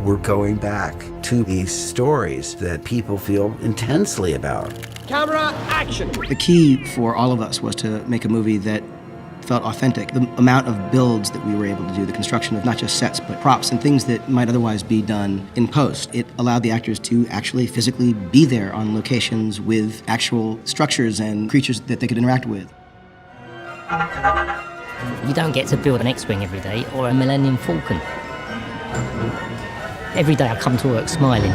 We're going back to these stories that people feel intensely about. Camera, action! The key for all of us was to make a movie that felt authentic. The amount of builds that we were able to do, the construction of not just sets, but props and things that might otherwise be done in post. It allowed the actors to actually physically be there on locations with actual structures and creatures that they could interact with. You don't get to build an X-Wing every day or a Millennium Falcon. Every day I come to work smiling.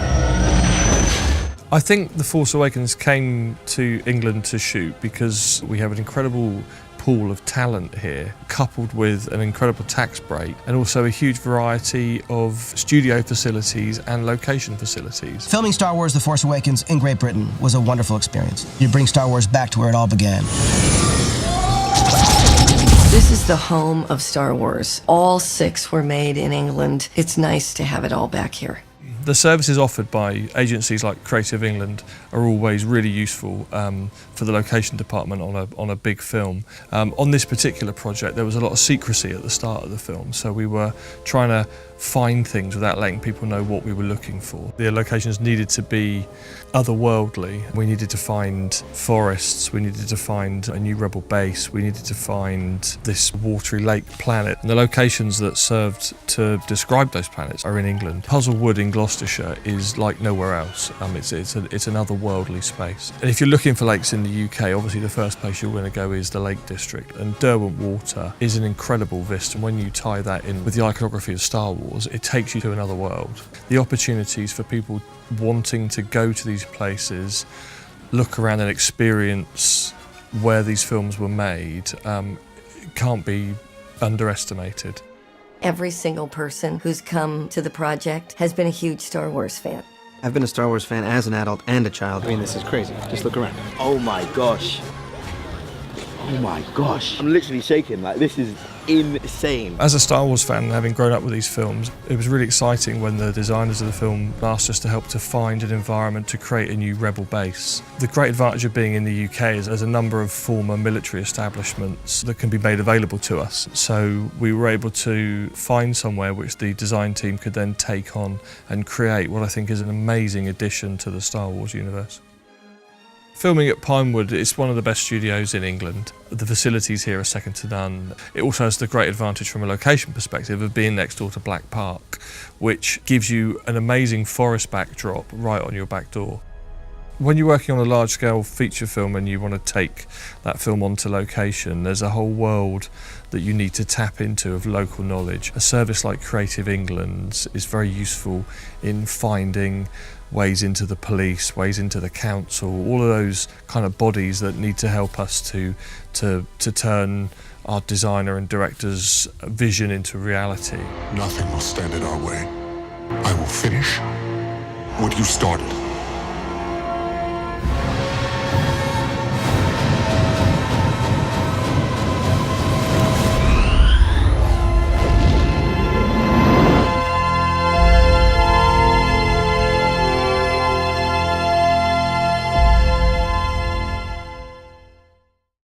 I think The Force Awakens came to England to shoot because we have an incredible pool of talent here, coupled with an incredible tax break and also a huge variety of studio facilities and location facilities. Filming Star Wars The Force Awakens in Great Britain was a wonderful experience. You bring Star Wars back to where it all began. This is the home of Star Wars. All 6 were made in England. It's nice to have it all back here. The services offered by agencies like Creative England are always really useful for the location department on a big film. On this particular project, there was a lot of secrecy at the start of the film, so we were trying to find things without letting people know what we were looking for. The locations needed to be otherworldly. We needed to find forests, we needed to find a new rebel base, we needed to find this watery lake planet. And the locations that served to describe those planets are in England. Puzzlewood in Gloucestershire is like nowhere else. It's an otherworldly space. And if you're looking for lakes in the UK, obviously the first place you're going to go is the Lake District. And Derwent Water is an incredible vista. And when you tie that in with the iconography of Star Wars, it takes you to another world. The opportunities for people wanting to go to these places, look around and experience where these films were made, can't be underestimated. Every single person who's come to the project has been a huge Star Wars fan. I've been a Star Wars fan as an adult and a child. I mean, this is crazy. Just look around. Oh my gosh. Oh my gosh. I'm literally shaking. Like, this is insane. As a Star Wars fan, having grown up with these films, it was really exciting when the designers of the film asked us to help to find an environment to create a new rebel base. The great advantage of being in the UK is there's a number of former military establishments that can be made available to us. So we were able to find somewhere which the design team could then take on and create what I think is an amazing addition to the Star Wars universe. Filming at Pinewood, it's one of the best studios in England. The facilities here are second to none. It also has the great advantage from a location perspective of being next door to Black Park, which gives you an amazing forest backdrop right on your back door. When you're working on a large-scale feature film and you want to take that film onto location, there's a whole world that you need to tap into of local knowledge. A service like Creative England is very useful in finding ways into the police, ways into the council, all of those kind of bodies that need to help us to turn our designer and director's vision into reality. Nothing will stand in our way. I will finish what you started.